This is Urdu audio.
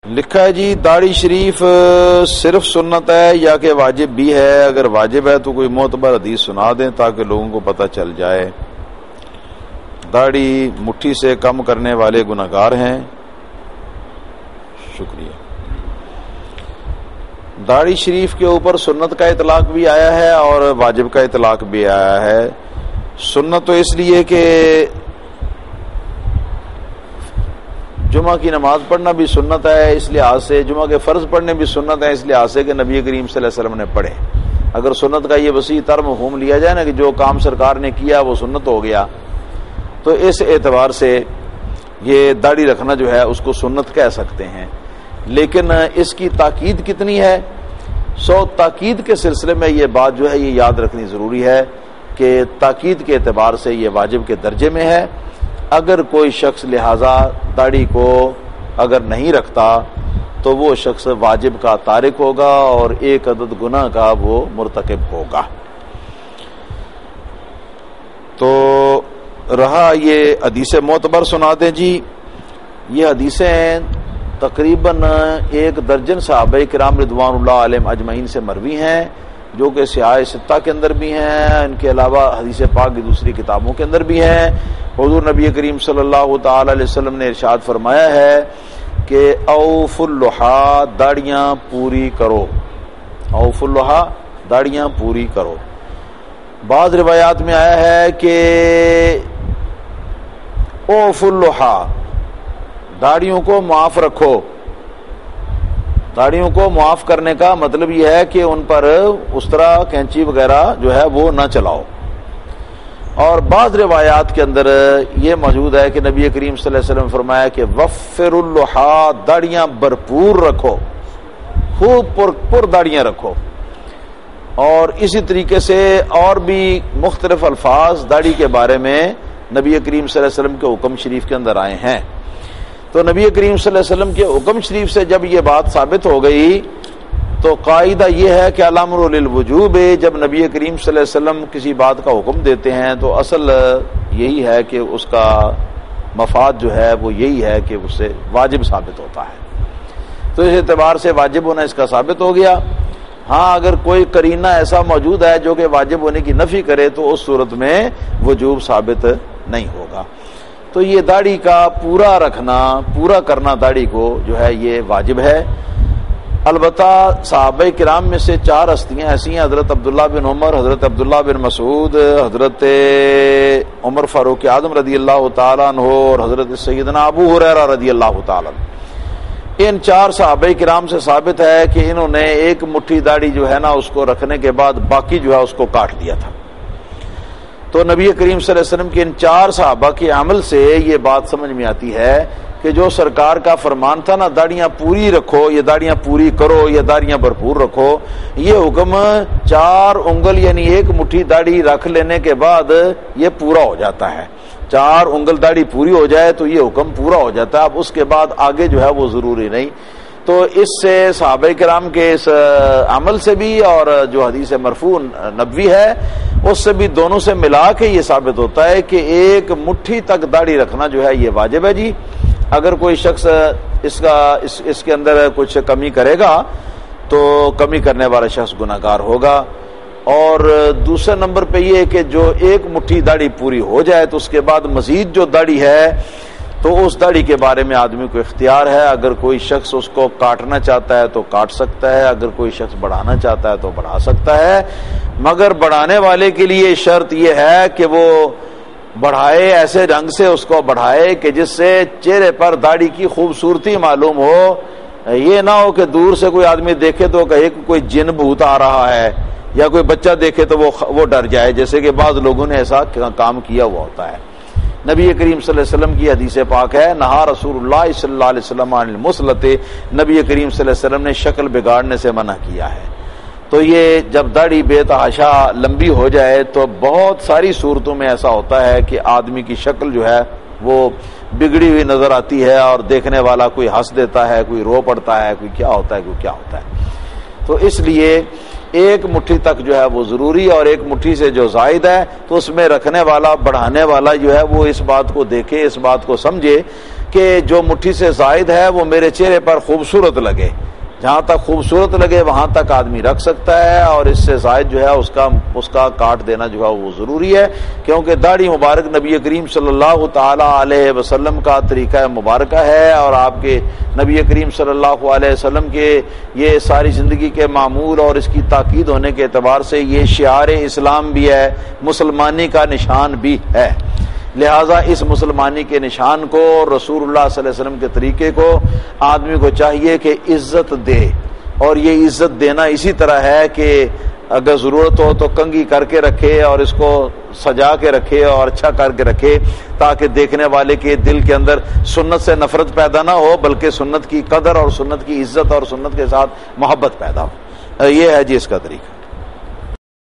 لکھا ہے جی داڑھی شریف صرف سنت ہے یا کہ واجب بھی ہے؟ اگر واجب ہے تو کوئی معتبر حدیث سنا دیں تاکہ لوگوں کو پتہ چل جائے۔ داڑھی مٹھی سے کم کرنے والے گناہگار ہیں۔ شکریہ۔ داڑھی شریف کے اوپر سنت کا اطلاق بھی آیا ہے اور واجب کا اطلاق بھی آیا ہے۔ سنت تو اس لیے کہ جمعہ کی نماز پڑھنا بھی سنت ہے، اس لحاظ سے جمعہ کے فرض پڑھنے بھی سنت ہے، اس لحاظ سے کہ نبی کریم صلی اللہ علیہ وسلم نے پڑھے۔ اگر سنت کا یہ وسیع تر مفہوم لیا جائے نا کہ جو کام سرکار نے کیا وہ سنت ہو گیا، تو اس اعتبار سے یہ داڑھی رکھنا جو ہے اس کو سنت کہہ سکتے ہیں۔ لیکن اس کی تاکید کتنی ہے؟ تاکید کے سلسلے میں یہ بات جو ہے یہ یاد رکھنی ضروری ہے کہ تاکید کے اعتبار سے یہ واجب کے درجے میں ہے۔ اگر کوئی شخص لہذا داڑھی کو اگر نہیں رکھتا تو وہ شخص واجب کا تارک ہوگا اور ایک عدد گناہ کا وہ مرتکب ہوگا۔ تو رہا یہ حدیث معتبر سنا دیں جی۔ یہ حدیثیں تقریباً 1 درجن صحابہ کرام رضوان اللہ علیہم اجمعین سے مروی ہیں، جو کہ سیاہ ستہ کے اندر بھی ہیں، ان کے علاوہ حدیث پاک کی دوسری کتابوں کے اندر بھی ہیں۔ حضور نبی کریم صلی اللہ تعالی علیہ وسلم نے ارشاد فرمایا ہے کہ اوف اللحا، داڑیاں پوری کرو۔ اوف اللحا، داڑیاں پوری کرو۔ بعض روایات میں آیا ہے کہ اوف اللحا، داڑیوں کو معاف رکھو۔ داڑیوں کو معاف کرنے کا مطلب یہ ہے کہ ان پر اس طرح کینچی وغیرہ جو ہے وہ نہ چلاؤ۔ اور بعض روایات کے اندر یہ موجود ہے کہ نبی کریم صلی اللہ علیہ وسلم فرمایا کہ وفر اللحا، داڑیاں بھرپور رکھو، خوب پر داڑیاں رکھو۔ اور اسی طریقے سے اور بھی مختلف الفاظ داڑھی کے بارے میں نبی کریم صلی اللہ علیہ وسلم کے حکم شریف کے اندر آئے ہیں۔ تو نبی کریم صلی اللہ علیہ وسلم کے حکم شریف سے جب یہ بات ثابت ہو گئی تو قاعدہ یہ ہے کہ الامر للوجوب، جب نبی کریم صلی اللہ علیہ وسلم کسی بات کا حکم دیتے ہیں تو اصل یہی ہے کہ اس کا مفاد جو ہے وہ یہی ہے کہ اس سے واجب ثابت ہوتا ہے۔ تو اس اعتبار سے واجب ہونا اس کا ثابت ہو گیا۔ ہاں اگر کوئی قرینہ ایسا موجود ہے جو کہ واجب ہونے کی نفی کرے تو اس صورت میں وجوب ثابت نہیں ہوگا۔ تو یہ داڑھی کا پورا رکھنا، پورا کرنا داڑھی کو جو ہے یہ واجب ہے۔ البتہ صحابہ کرام میں سے 4 ہستیاں ایسی ہیں، حضرت عبداللہ بن عمر، حضرت عبداللہ بن مسعود، حضرت عمر فاروق اعظم رضی اللہ تعالیٰ عنہ اور حضرت سیدنا ابو ہریرہ رضی اللہ تعالیٰ عنہ۔ ان 4 صحابہ کرام سے ثابت ہے کہ انہوں نے ایک مٹھی داڑھی جو ہے نا اس کو رکھنے کے بعد باقی جو ہے اس کو کاٹ دیا تھا۔ تو نبی کریم صلی اللہ علیہ وسلم کے ان 4 صحابہ کے عمل سے یہ بات سمجھ میں آتی ہے کہ جو سرکار کا فرمان تھا نا داڑیاں پوری رکھو، یہ داڑیاں پوری کرو، یہ داڑیاں بھرپور رکھو، یہ حکم 4 انگل یعنی 1 مٹھی داڑھی رکھ لینے کے بعد یہ پورا ہو جاتا ہے۔ 4 انگل داڑھی پوری ہو جائے تو یہ حکم پورا ہو جاتا ہے، اب اس کے بعد آگے جو ہے وہ ضروری نہیں۔ تو اس سے صحابہ کرام کے اس عمل سے بھی اور جو حدیث مرفوع نبوی ہے اس سے بھی، دونوں سے ملا کے یہ ثابت ہوتا ہے کہ 1 مٹھی تک داڑھی رکھنا جو ہے یہ واجب ہے جی۔ اگر کوئی شخص اس کے اندر کچھ کمی کرے گا تو کمی کرنے والا شخص گناہگار ہوگا۔ اور دوسرے نمبر پہ یہ کہ جو 1 مٹھی داڑھی پوری ہو جائے تو اس کے بعد مزید جو داڑھی ہے تو اس داڑھی کے بارے میں آدمی کو اختیار ہے، اگر کوئی شخص اس کو کاٹنا چاہتا ہے تو کاٹ سکتا ہے، اگر کوئی شخص بڑھانا چاہتا ہے تو بڑھا سکتا ہے، مگر بڑھانے والے کے لیے شرط یہ ہے کہ وہ بڑھائے ایسے رنگ سے اس کو بڑھائے کہ جس سے چہرے پر داڑھی کی خوبصورتی معلوم ہو۔ یہ نہ ہو کہ دور سے کوئی آدمی دیکھے تو کہے کہ کوئی جن بھوت آ رہا ہے، یا کوئی بچہ دیکھے تو وہ ڈر جائے، جیسے کہ بعض لوگوں نے ایسا کام کیا ہوا ہوتا ہے۔ نبی کریم صلی اللہ علیہ وسلم کی حدیث پاک ہے، نہا رسول اللہ صلی اللہ علیہ وسلم عن المسلط، نبی کریم صلی اللہ علیہ وسلم نے شکل بگاڑنے سے منع کیا ہے۔ تو یہ جب داڑھی بے تحاشا لمبی ہو جائے تو بہت ساری صورتوں میں ایسا ہوتا ہے کہ آدمی کی شکل جو ہے وہ بگڑی ہوئی نظر آتی ہے اور دیکھنے والا کوئی ہنس دیتا ہے، کوئی رو پڑتا ہے، کوئی کیا ہوتا ہے، کوئی کیا ہوتا ہے۔ تو اس لیے 1 مٹھی تک جو ہے وہ ضروری، اور 1 مٹھی سے جو زائد ہے تو اس میں رکھنے والا، بڑھانے والا جو ہے وہ اس بات کو دیکھے، اس بات کو سمجھے کہ جو مٹھی سے زائد ہے وہ میرے چہرے پر خوبصورت لگے، جہاں تک خوبصورت لگے وہاں تک آدمی رکھ سکتا ہے، اور اس سے زائد جو ہے اس کا کاٹ دینا جو ہے وہ ضروری ہے، کیونکہ داڑھی مبارک نبی کریم صلی اللہ تعالی علیہ وسلم کا طریقہ مبارکہ ہے، اور آپ کے نبی کریم صلی اللہ علیہ وسلم کے یہ ساری زندگی کے معمول اور اس کی تاکید ہونے کے اعتبار سے یہ شعار اسلام بھی ہے، مسلمانی کا نشان بھی ہے۔ لہٰذا اس مسلمانی کے نشان کو، رسول اللہ صلی اللہ علیہ وسلم کے طریقے کو آدمی کو چاہیے کہ عزت دے، اور یہ عزت دینا اسی طرح ہے کہ اگر ضرورت ہو تو کنگھی کر کے رکھے اور اس کو سجا کے رکھے اور اچھا کر کے رکھے، تاکہ دیکھنے والے کے دل کے اندر سنت سے نفرت پیدا نہ ہو، بلکہ سنت کی قدر اور سنت کی عزت اور سنت کے ساتھ محبت پیدا ہو۔ یہ ہے جی اس کا طریقہ۔